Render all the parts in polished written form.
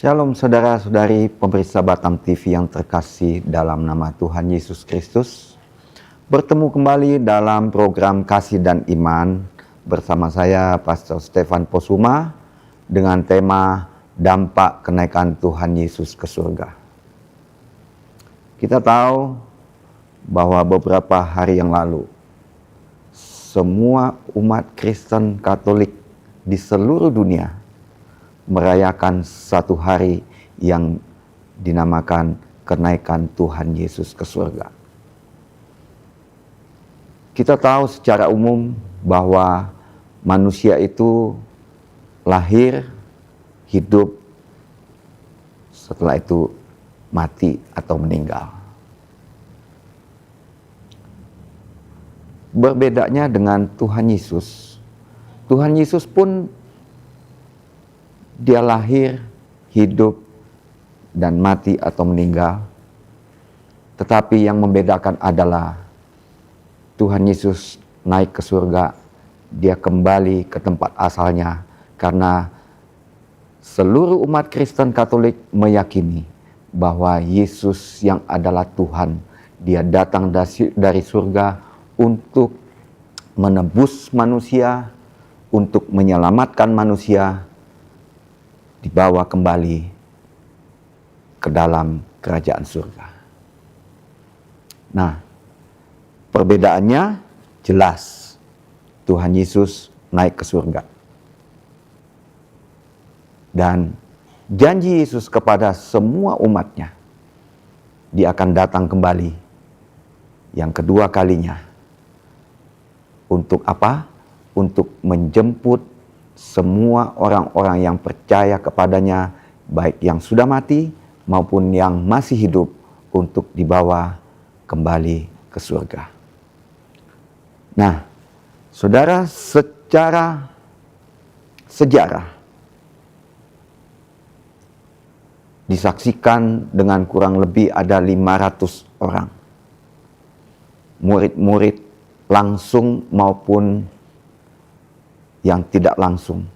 Shalom saudara-saudari pemirsa Batam TV yang terkasih dalam nama Tuhan Yesus Kristus. Bertemu kembali dalam program Kasih dan Iman bersama saya Pastor Stefan Posuma dengan tema Dampak Kenaikan Tuhan Yesus ke Surga. Kita tahu bahwa beberapa hari yang lalu semua umat Kristen Katolik di seluruh dunia merayakan satu hari yang dinamakan kenaikan Tuhan Yesus ke surga. Kita tahu secara umum bahwa manusia itu lahir, hidup, setelah itu mati atau meninggal. Berbedanya dengan Tuhan Yesus pun Dia lahir, hidup, dan mati atau meninggal. Tetapi yang membedakan adalah Tuhan Yesus naik ke surga, Dia kembali ke tempat asalnya. Karena seluruh umat Kristen Katolik meyakini bahwa Yesus yang adalah Tuhan, Dia datang dari surga untuk menebus manusia, untuk menyelamatkan manusia, dibawa kembali ke dalam kerajaan surga. Nah, perbedaannya jelas. Tuhan Yesus naik ke surga. Dan janji Yesus kepada semua umatnya, Dia akan datang kembali yang kedua kalinya. Untuk apa? Untuk menjemput semua orang-orang yang percaya kepadanya, baik yang sudah mati maupun yang masih hidup, untuk dibawa kembali ke surga. Nah, saudara, secara sejarah disaksikan dengan kurang lebih ada 500 orang. Murid-murid langsung maupun yang tidak langsung.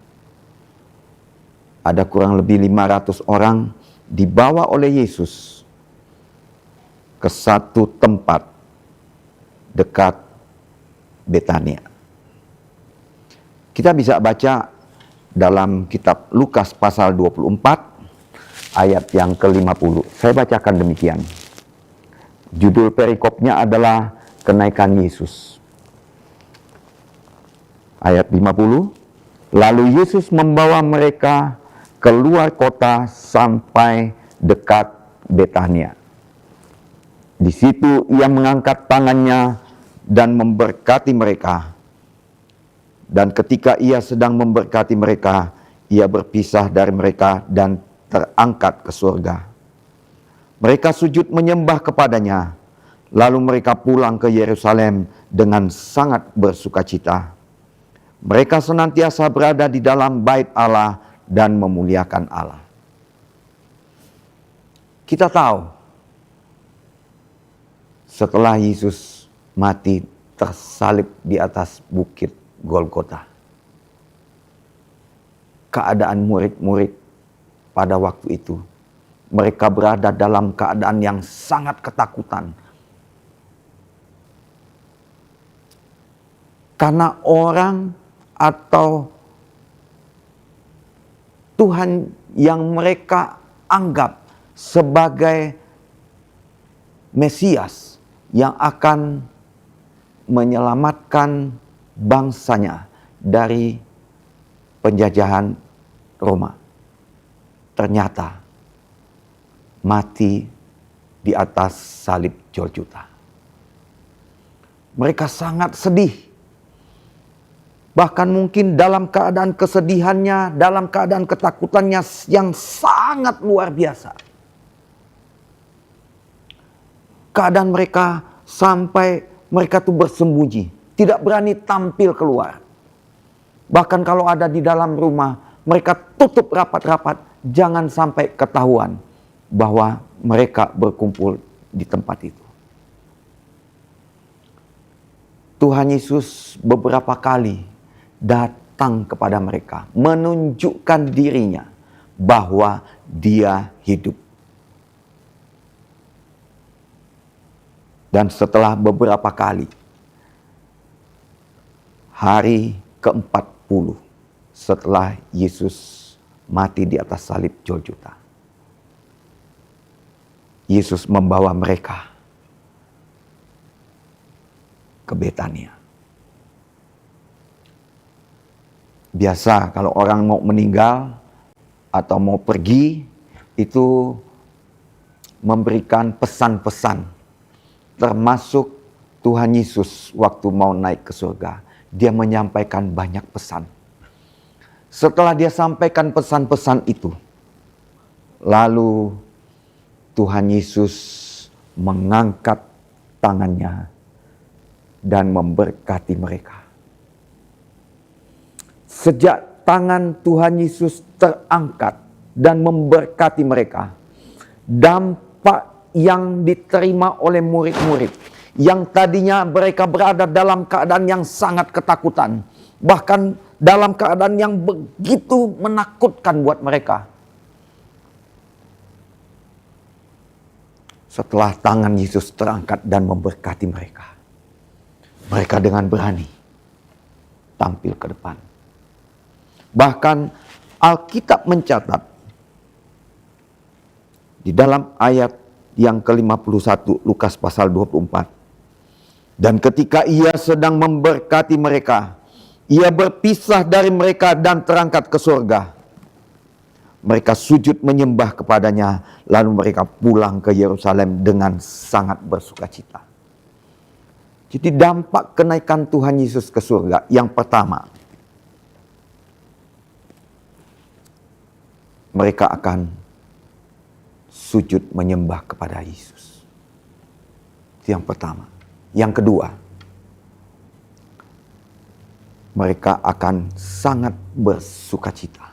Ada kurang lebih 500 orang dibawa oleh Yesus ke satu tempat dekat Betania. Kita bisa baca dalam kitab Lukas pasal 24 ayat yang ke-50. Saya bacakan demikian. Judul perikopnya adalah Kenaikan Yesus. Ayat 50, lalu Yesus membawa mereka keluar kota sampai dekat Betania. Di situ ia mengangkat tangannya dan memberkati mereka. Dan ketika ia sedang memberkati mereka, ia berpisah dari mereka dan terangkat ke surga. Mereka sujud menyembah kepadanya, lalu mereka pulang ke Yerusalem dengan sangat bersukacita. Mereka senantiasa berada di dalam bait Allah dan memuliakan Allah. Kita tahu, setelah Yesus mati tersalib di atas bukit Golgota, keadaan murid-murid pada waktu itu, mereka berada dalam keadaan yang sangat ketakutan. Karena orang atau Tuhan yang mereka anggap sebagai Mesias yang akan menyelamatkan bangsanya dari penjajahan Roma, ternyata mati di atas salib Golgota. Mereka sangat sedih. Bahkan mungkin dalam keadaan kesedihannya, dalam keadaan ketakutannya yang sangat luar biasa. Keadaan mereka sampai mereka tuh bersembunyi, tidak berani tampil keluar. Bahkan kalau ada di dalam rumah, mereka tutup rapat-rapat, jangan sampai ketahuan bahwa mereka berkumpul di tempat itu. Tuhan Yesus beberapa kali datang kepada mereka, menunjukkan dirinya, bahwa Dia hidup. Dan setelah beberapa kali, hari ke-40 setelah Yesus mati di atas salib Golgota, Yesus membawa mereka ke Betania. Biasa kalau orang mau meninggal atau mau pergi, itu memberikan pesan-pesan. Termasuk Tuhan Yesus waktu mau naik ke surga, Dia menyampaikan banyak pesan. Setelah Dia sampaikan pesan-pesan itu, lalu Tuhan Yesus mengangkat tangannya dan memberkati mereka. Sejak tangan Tuhan Yesus terangkat dan memberkati mereka, dampak yang diterima oleh murid-murid yang tadinya mereka berada dalam keadaan yang sangat ketakutan, bahkan dalam keadaan yang begitu menakutkan buat mereka. Setelah tangan Yesus terangkat dan memberkati mereka, mereka dengan berani tampil ke depan. Bahkan Alkitab mencatat di dalam ayat yang ke-51 Lukas pasal 24. Dan ketika Ia sedang memberkati mereka, Ia berpisah dari mereka dan terangkat ke surga. Mereka sujud menyembah kepadanya, lalu mereka pulang ke Yerusalem dengan sangat bersukacita. Jadi dampak kenaikan Tuhan Yesus ke surga yang pertama, mereka akan sujud menyembah kepada Yesus. Itu yang pertama. Yang kedua, mereka akan sangat bersukacita.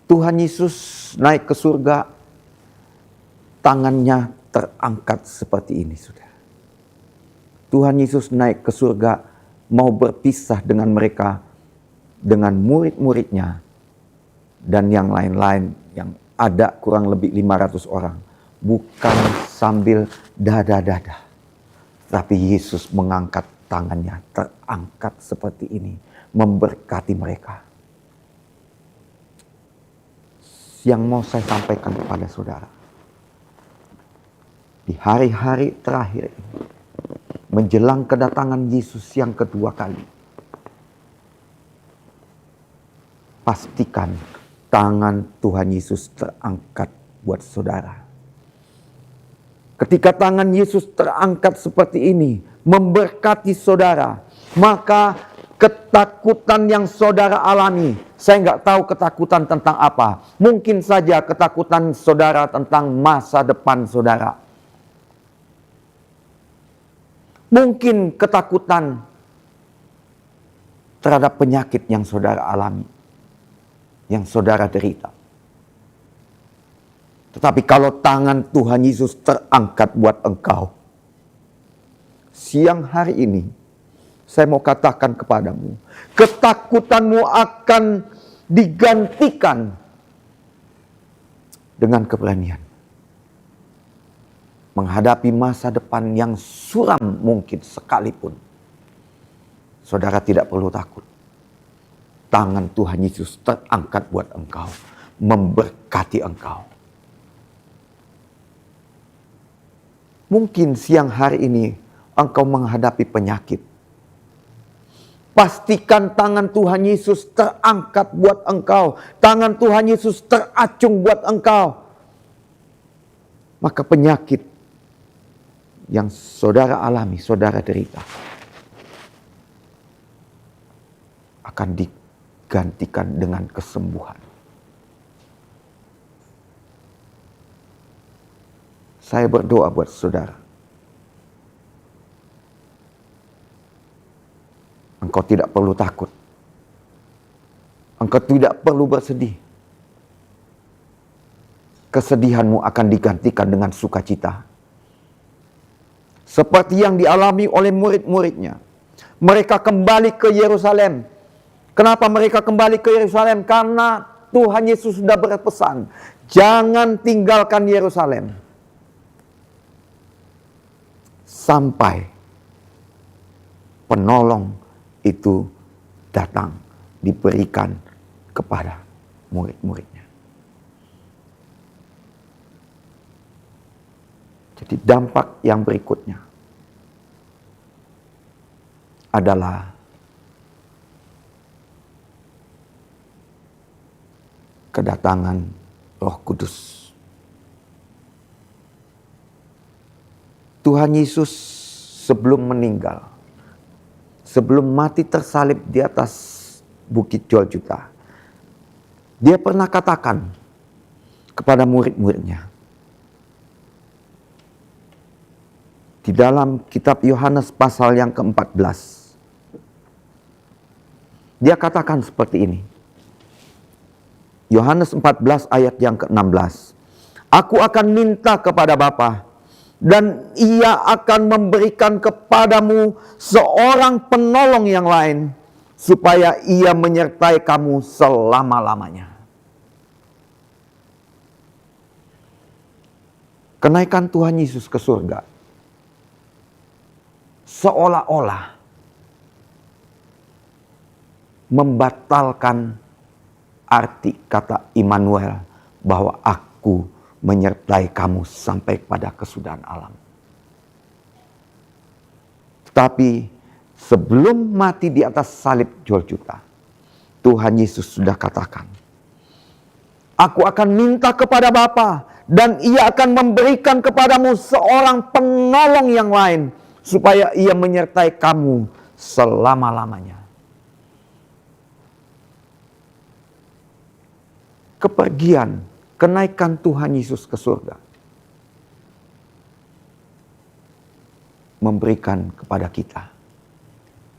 Tuhan Yesus naik ke surga, tangannya terangkat seperti ini, saudara. Tuhan Yesus naik ke surga, mau berpisah dengan mereka, dengan murid-muridnya, dan yang lain-lain yang ada kurang lebih 500 orang. Bukan sambil dada-dada, tapi Yesus mengangkat tangannya, terangkat seperti ini, memberkati mereka. Yang mau saya sampaikan kepada saudara, di hari-hari terakhir ini, menjelang kedatangan Yesus yang kedua kali, pastikan tangan Tuhan Yesus terangkat buat saudara. Ketika tangan Yesus terangkat seperti ini, memberkati saudara, maka ketakutan yang saudara alami, saya nggak tahu ketakutan tentang apa. Mungkin saja ketakutan saudara tentang masa depan saudara. Mungkin ketakutan terhadap penyakit yang saudara alami, yang saudara derita. Tetapi kalau tangan Tuhan Yesus terangkat buat engkau, siang hari ini, saya mau katakan kepadamu, ketakutanmu akan digantikan dengan keberanian. Menghadapi masa depan yang suram mungkin sekalipun, saudara tidak perlu takut. Tangan Tuhan Yesus terangkat buat engkau, memberkati engkau. Mungkin siang hari ini engkau menghadapi penyakit. Pastikan tangan Tuhan Yesus terangkat buat engkau. Tangan Tuhan Yesus teracung buat engkau. Maka penyakit yang saudara alami, saudara derita, akan digantikan dengan kesembuhan. Saya berdoa buat saudara. Engkau tidak perlu takut. Engkau tidak perlu bersedih. Kesedihanmu akan digantikan dengan sukacita. Seperti yang dialami oleh murid-muridnya. Mereka kembali ke Yerusalem. Kenapa mereka kembali ke Yerusalem? Karena Tuhan Yesus sudah berpesan, jangan tinggalkan Yerusalem sampai penolong itu datang, diberikan kepada murid-muridnya. Jadi dampak yang berikutnya adalah kedatangan Roh Kudus. Tuhan Yesus sebelum meninggal, sebelum mati tersalib di atas Bukit Golgota, dia pernah katakan kepada murid-muridnya. Di dalam kitab Yohanes pasal yang ke-14. Dia katakan seperti ini. Yohanes 14 ayat yang ke-16. Aku akan minta kepada Bapa, dan Ia akan memberikan kepadamu seorang penolong yang lain, supaya Ia menyertai kamu selama-lamanya. Kenaikan Tuhan Yesus ke surga seolah-olah membatalkan arti kata Immanuel, bahwa aku menyertai kamu sampai pada kesudahan alam. Tetapi sebelum mati di atas salib Golgota, Tuhan Yesus sudah katakan, aku akan minta kepada Bapa, dan Ia akan memberikan kepadamu seorang penolong yang lain, supaya Ia menyertai kamu selama-lamanya. Kepergian, kenaikan Tuhan Yesus ke surga memberikan kepada kita,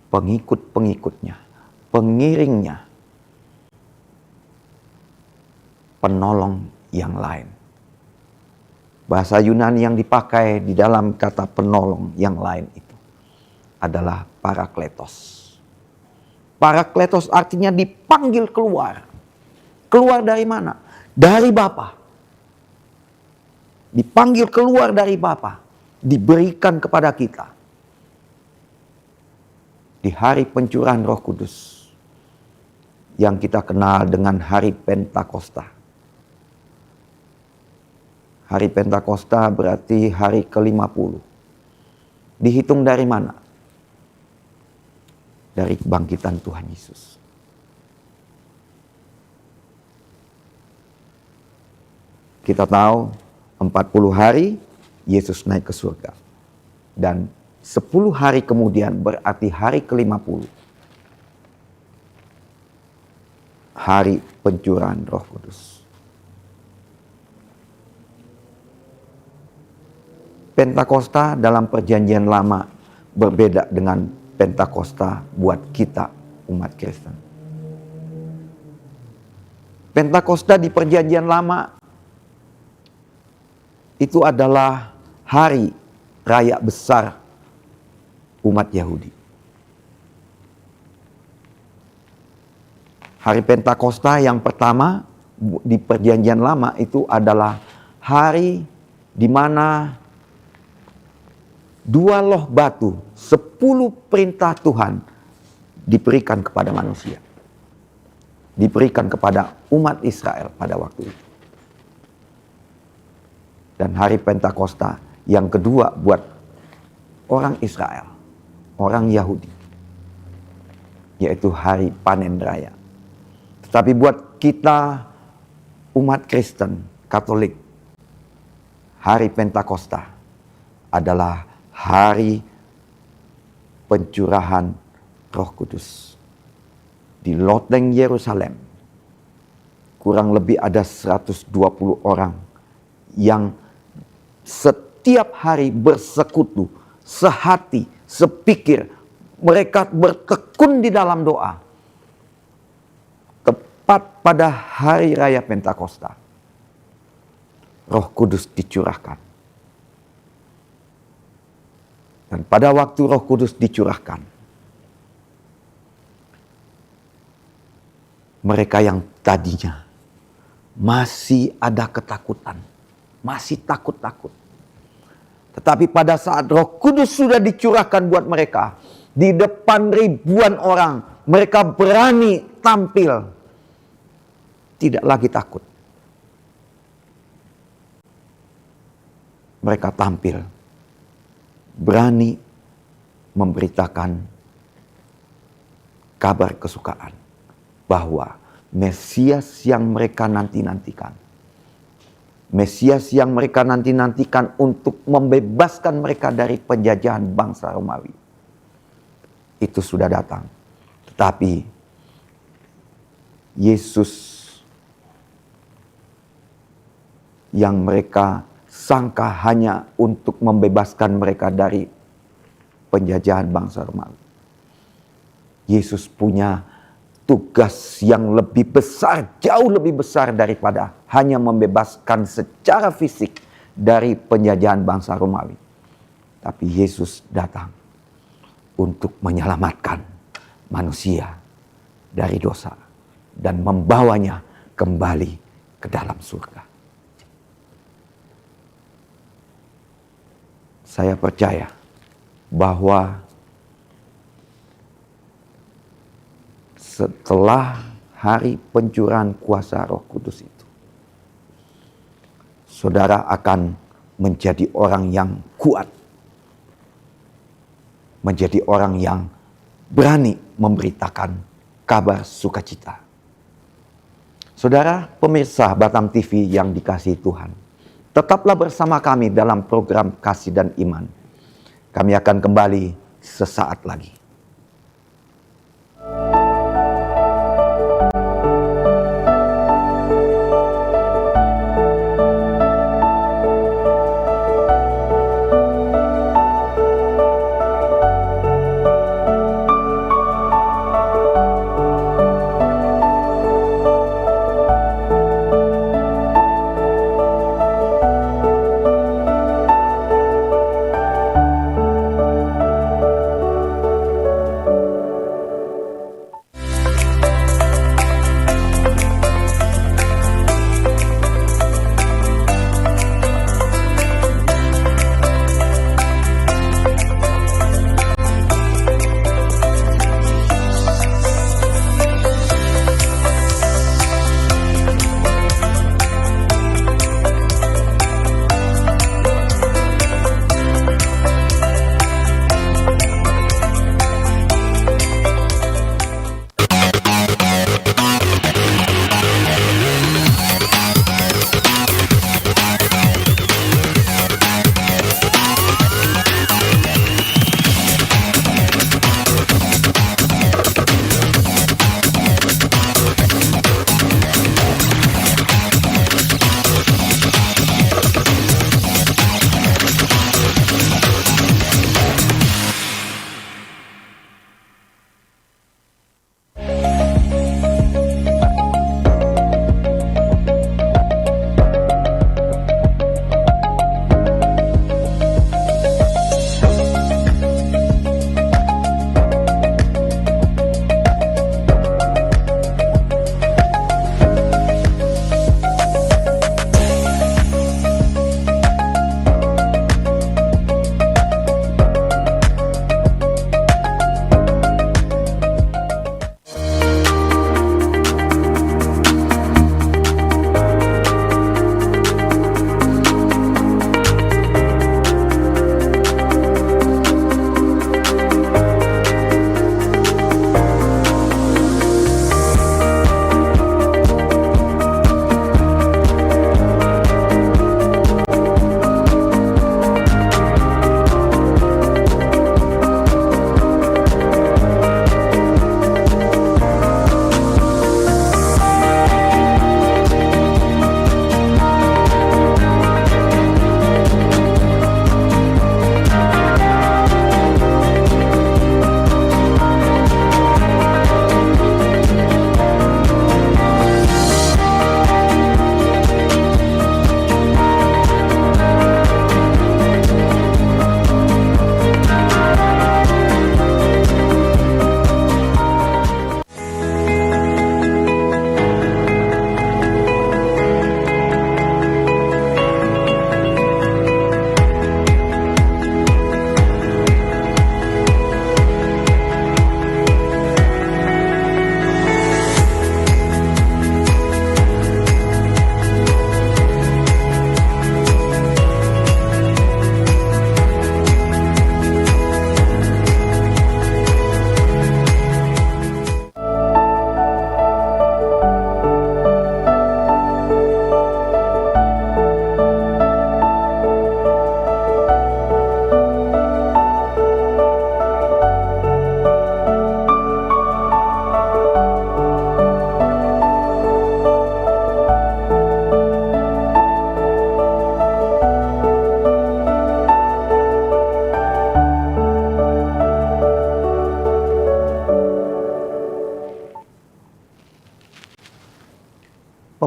pengikut-pengikutnya, pengiringnya, penolong yang lain. Bahasa Yunani yang dipakai di dalam kata penolong yang lain itu adalah parakletos. Parakletos artinya dipanggil keluar. Keluar dari mana? Dari Bapa. Dipanggil keluar dari Bapa, diberikan kepada kita di hari pencurahan Roh Kudus yang kita kenal dengan hari Pentakosta. Hari Pentakosta berarti hari ke-50. Dihitung dari mana? Dari kebangkitan Tuhan Yesus. Kita tahu 40 hari Yesus naik ke surga. Dan 10 hari kemudian berarti hari ke-50. Hari pencurahan Roh Kudus. Pentakosta dalam perjanjian lama berbeda dengan Pentakosta buat kita umat Kristen. Pentakosta di perjanjian lama itu adalah hari raya besar umat Yahudi. Hari Pentakosta yang pertama di perjanjian lama itu adalah hari di mana 2 loh batu, 10 perintah Tuhan diberikan kepada manusia. Diberikan kepada umat Israel pada waktu itu. Dan hari Pentakosta yang kedua buat orang Israel, orang Yahudi, yaitu hari panen raya. Tetapi buat kita umat Kristen, Katolik, hari Pentakosta adalah hari pencurahan Roh Kudus. Di loteng Yerusalem, kurang lebih ada 120 orang yang setiap hari bersekutu, sehati, sepikir. Mereka bertekun di dalam doa. Tepat pada hari raya Pentakosta, Roh Kudus dicurahkan. Dan pada waktu Roh Kudus dicurahkan, mereka yang tadinya masih ada ketakutan, masih takut-takut. Tetapi pada saat Roh Kudus sudah dicurahkan buat mereka, di depan ribuan orang, mereka berani tampil. Tidak lagi takut. Mereka tampil, berani memberitakan kabar kesukaan bahwa Mesias yang mereka nanti-nantikan, Mesias yang mereka nanti-nantikan untuk membebaskan mereka dari penjajahan bangsa Romawi, itu sudah datang. Tetapi Yesus yang mereka sangka hanya untuk membebaskan mereka dari penjajahan bangsa Romawi, Yesus punya tugas yang lebih besar, jauh lebih besar daripada hanya membebaskan secara fisik dari penjajahan bangsa Romawi. Tapi Yesus datang untuk menyelamatkan manusia dari dosa dan membawanya kembali ke dalam surga. Saya percaya bahwa setelah hari pencurahan kuasa Roh Kudus itu, saudara akan menjadi orang yang kuat, menjadi orang yang berani memberitakan kabar sukacita. Saudara pemirsa Batam TV yang dikasihi Tuhan, tetaplah bersama kami dalam program Kasih dan Iman. Kami akan kembali sesaat lagi.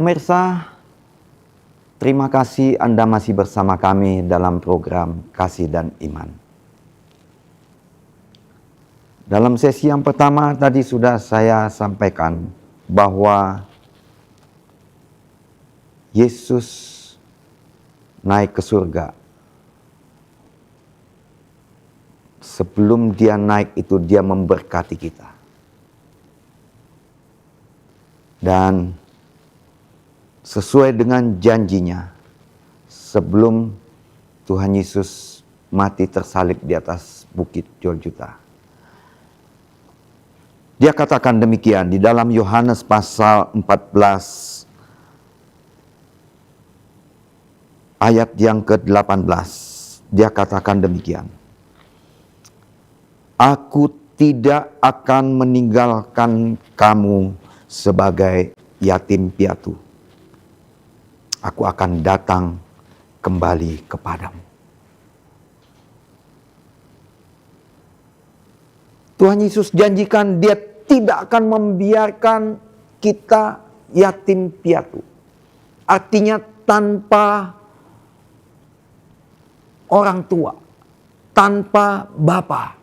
Pemirsa, terima kasih Anda masih bersama kami dalam program Kasih dan Iman. Dalam sesi yang pertama tadi sudah saya sampaikan bahwa Yesus naik ke surga. Sebelum dia naik itu dia memberkati kita. Dan sesuai dengan janjinya, sebelum Tuhan Yesus mati tersalib di atas bukit Golgota, dia katakan demikian di dalam Yohanes pasal 14 ayat yang ke-18. Dia katakan demikian. Aku tidak akan meninggalkan kamu sebagai yatim piatu. Aku akan datang kembali kepadamu. Tuhan Yesus janjikan dia tidak akan membiarkan kita yatim piatu. Artinya tanpa orang tua, tanpa bapa,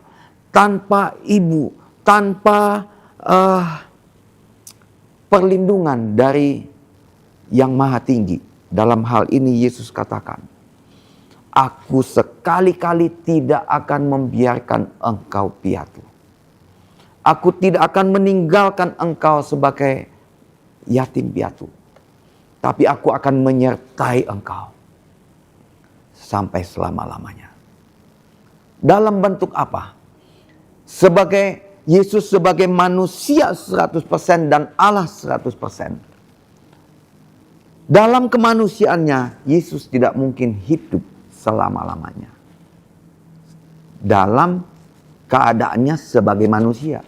tanpa ibu, tanpa perlindungan dari Yang Maha Tinggi. Dalam hal ini Yesus katakan, aku sekali-kali tidak akan membiarkan engkau piatu. Aku tidak akan meninggalkan engkau sebagai yatim piatu. Tapi aku akan menyertai engkau sampai selama-lamanya. Dalam bentuk apa? Sebagai Yesus sebagai manusia 100% dan Allah 100%. Dalam kemanusiaannya, Yesus tidak mungkin hidup selama-lamanya. Dalam keadaannya sebagai manusia.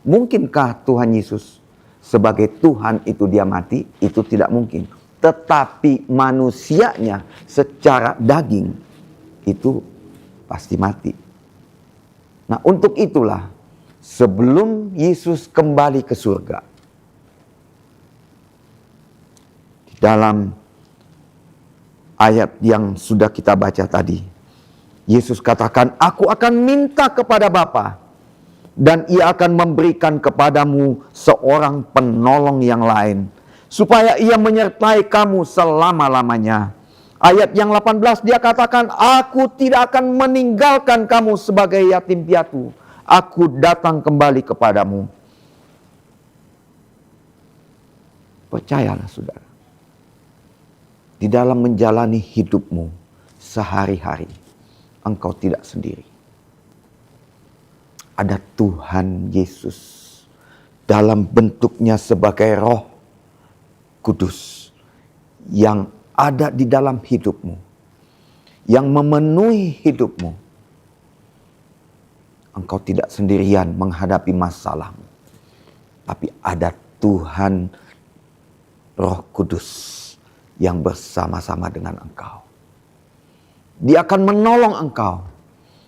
Mungkinkah Tuhan Yesus sebagai Tuhan itu dia mati? Itu tidak mungkin. Tetapi manusianya secara daging itu pasti mati. Nah, untuk itulah sebelum Yesus kembali ke surga, di dalam ayat yang sudah kita baca tadi, Yesus katakan, aku akan minta kepada Bapa dan ia akan memberikan kepadamu seorang penolong yang lain, supaya ia menyertai kamu selama-lamanya. Ayat yang 18 dia katakan, aku tidak akan meninggalkan kamu sebagai yatim piatu. Aku datang kembali kepadamu. Percayalah saudara, di dalam menjalani hidupmu sehari-hari, engkau tidak sendiri. Ada Tuhan Yesus dalam bentuknya sebagai Roh Kudus yang ada di dalam hidupmu, yang memenuhi hidupmu. Engkau tidak sendirian menghadapi masalahmu, tapi ada Tuhan Roh Kudus yang bersama-sama dengan engkau. Dia akan menolong engkau,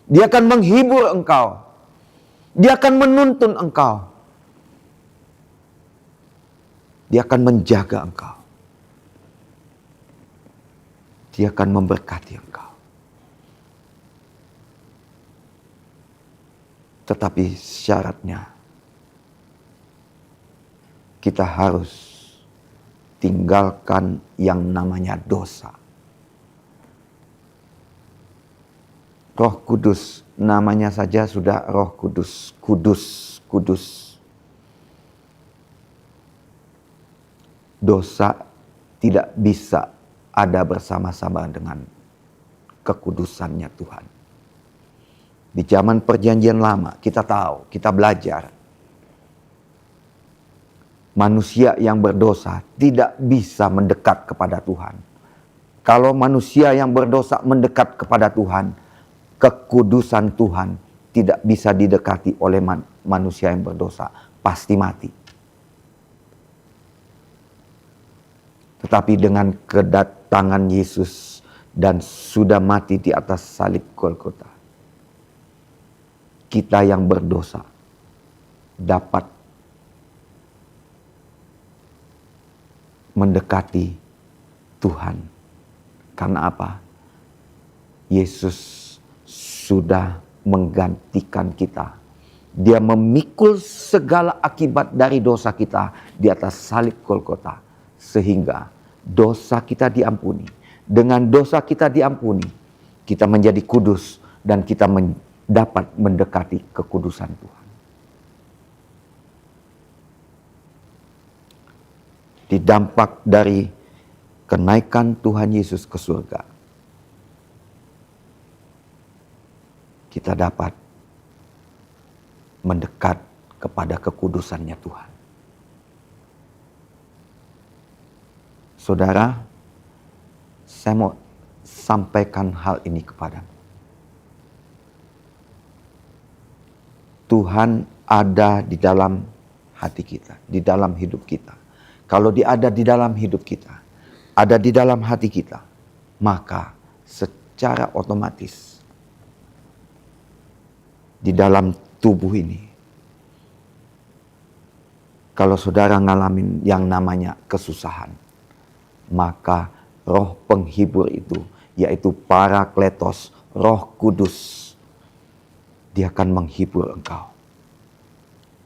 dia akan menghibur engkau, dia akan menuntun engkau, dia akan menjaga engkau, dia akan memberkati engkau. Tetapi syaratnya, kita harus tinggalkan yang namanya dosa. Roh Kudus, namanya saja sudah Roh Kudus, kudus. Dosa tidak bisa ada bersama-sama dengan kekudusannya Tuhan. Di zaman perjanjian lama kita tahu, kita belajar. Manusia yang berdosa tidak bisa mendekat kepada Tuhan. Kalau manusia yang berdosa mendekat kepada Tuhan, kekudusan Tuhan tidak bisa didekati oleh manusia yang berdosa. Pasti mati. Tetapi dengan kedatangan Yesus dan sudah mati di atas salib Golgota, kita yang berdosa dapat mendekati Tuhan. Karena apa? Yesus sudah menggantikan kita. Dia memikul segala akibat dari dosa kita di atas salib Golgota. Sehingga dosa kita diampuni. Dengan dosa kita diampuni, kita menjadi kudus dan kita dapat mendekati kekudusan Tuhan. Di dampak dari kenaikan Tuhan Yesus ke surga, kita dapat mendekat kepada kekudusannya Tuhan. Saudara, saya mau sampaikan hal ini kepadamu. Tuhan ada di dalam hati kita, di dalam hidup kita. Kalau Dia ada di dalam hidup kita, ada di dalam hati kita, maka secara otomatis di dalam tubuh ini, kalau saudara ngalamin yang namanya kesusahan, maka roh penghibur itu, yaitu Parakletos, Roh Kudus, Dia akan menghibur engkau.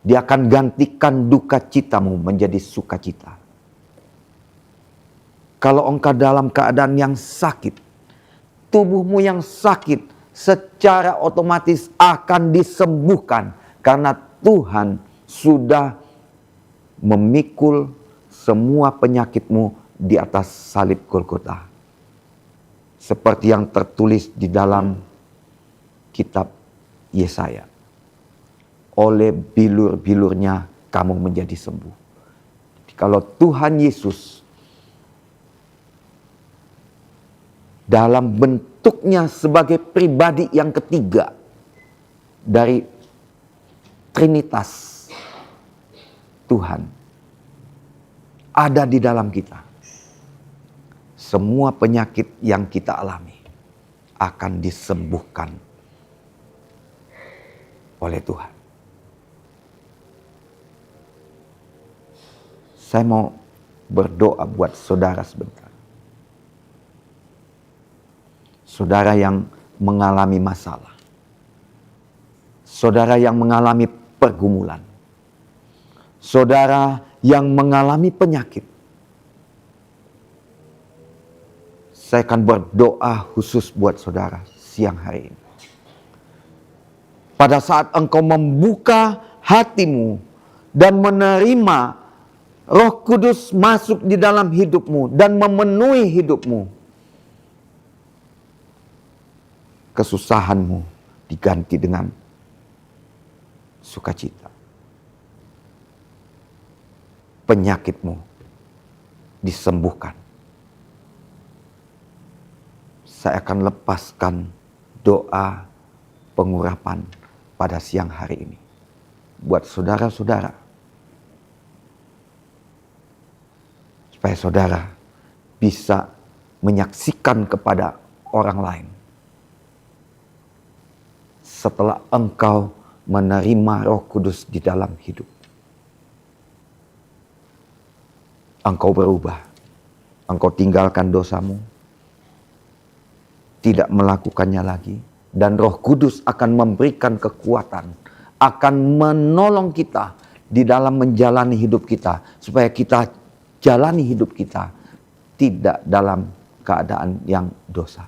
Dia akan gantikan duka citamu menjadi sukacita. Kalau engkau dalam keadaan yang sakit, tubuhmu yang sakit secara otomatis akan disembuhkan. Karena Tuhan sudah memikul semua penyakitmu di atas salib Golgota. Seperti yang tertulis di dalam kitab Yesaya. Oleh bilur-bilurnya kamu menjadi sembuh. Kalau Tuhan Yesus dalam bentuknya sebagai pribadi yang ketiga dari Trinitas Tuhan ada di dalam kita, semua penyakit yang kita alami akan disembuhkan oleh Tuhan. Saya mau berdoa buat saudara sebentar. Saudara yang mengalami masalah. Saudara yang mengalami pergumulan. Saudara yang mengalami penyakit. Saya akan berdoa khusus buat saudara siang hari ini. Pada saat engkau membuka hatimu dan menerima Roh Kudus masuk di dalam hidupmu dan memenuhi hidupmu, kesusahanmu diganti dengan sukacita. Penyakitmu disembuhkan. Saya akan lepaskan doa pengurapan pada siang hari ini. Buat saudara-saudara. Supaya saudara bisa menyaksikan kepada orang lain. Setelah engkau menerima Roh Kudus di dalam hidup. Engkau berubah. Engkau tinggalkan dosamu. Tidak melakukannya lagi. Dan Roh Kudus akan memberikan kekuatan. Akan menolong kita di dalam menjalani hidup kita. Supaya kita jalani hidup kita tidak dalam keadaan yang dosa.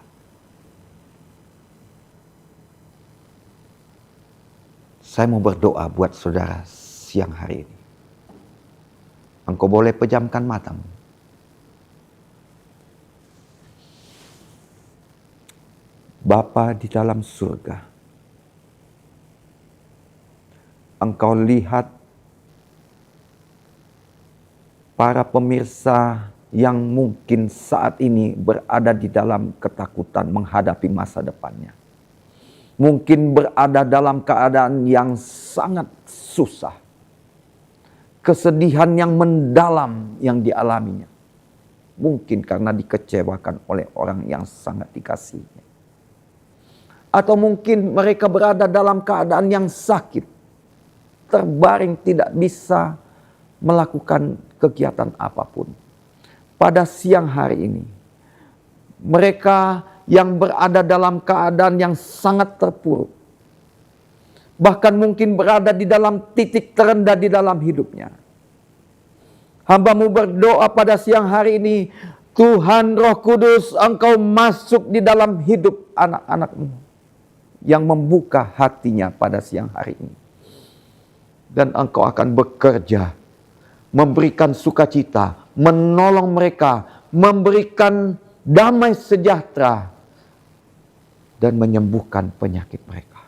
Saya mau berdoa buat saudara siang hari ini. Engkau boleh pejamkan matamu. Bapa di dalam surga, Engkau lihat para pemirsa yang mungkin saat ini berada di dalam ketakutan menghadapi masa depannya. Mungkin berada dalam keadaan yang sangat susah. Kesedihan yang mendalam yang dialaminya. Mungkin karena dikecewakan oleh orang yang sangat dikasihinya. Atau mungkin mereka berada dalam keadaan yang sakit. Terbaring tidak bisa melakukan kegiatan apapun. pada siang hari ini. Mereka yang berada dalam keadaan yang sangat terpuruk. Bahkan mungkin berada di dalam titik terendah di dalam hidupnya. Hamba-Mu berdoa pada siang hari ini, Tuhan Roh Kudus, Engkau masuk di dalam hidup anak-anak-Mu yang membuka hatinya pada siang hari ini. Dan Engkau akan bekerja, memberikan sukacita, menolong mereka, memberikan damai sejahtera, dan menyembuhkan penyakit mereka.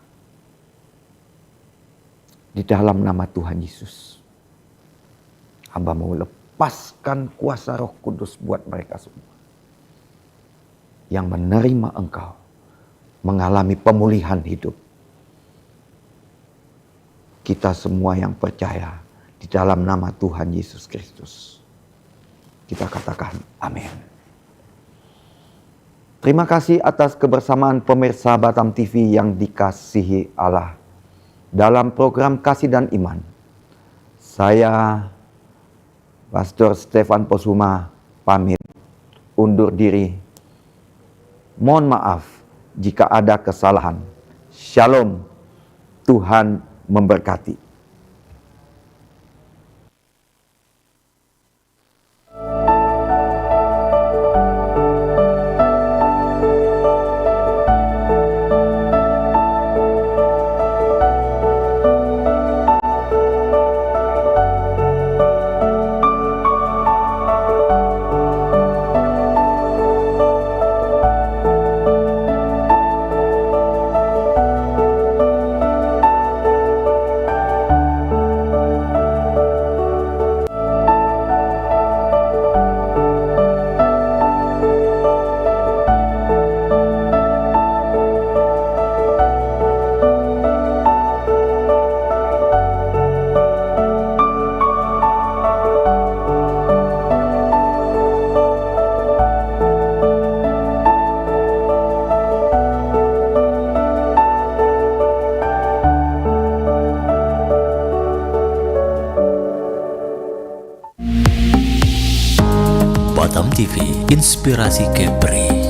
Di dalam nama Tuhan Yesus, hamba mau lepaskan kuasa Roh Kudus buat mereka semua. Yang menerima Engkau, mengalami pemulihan hidup. Kita semua yang percaya di dalam nama Tuhan Yesus Kristus, kita katakan amin. Terima kasih atas kebersamaan pemirsa Batam TV yang dikasihi Allah. Dalam program Kasih dan Iman, saya Pastor Stefan Posuma pamit undur diri. Mohon maaf jika ada kesalahan. Shalom, Tuhan memberkati. Batam TV, inspirasi Kepri.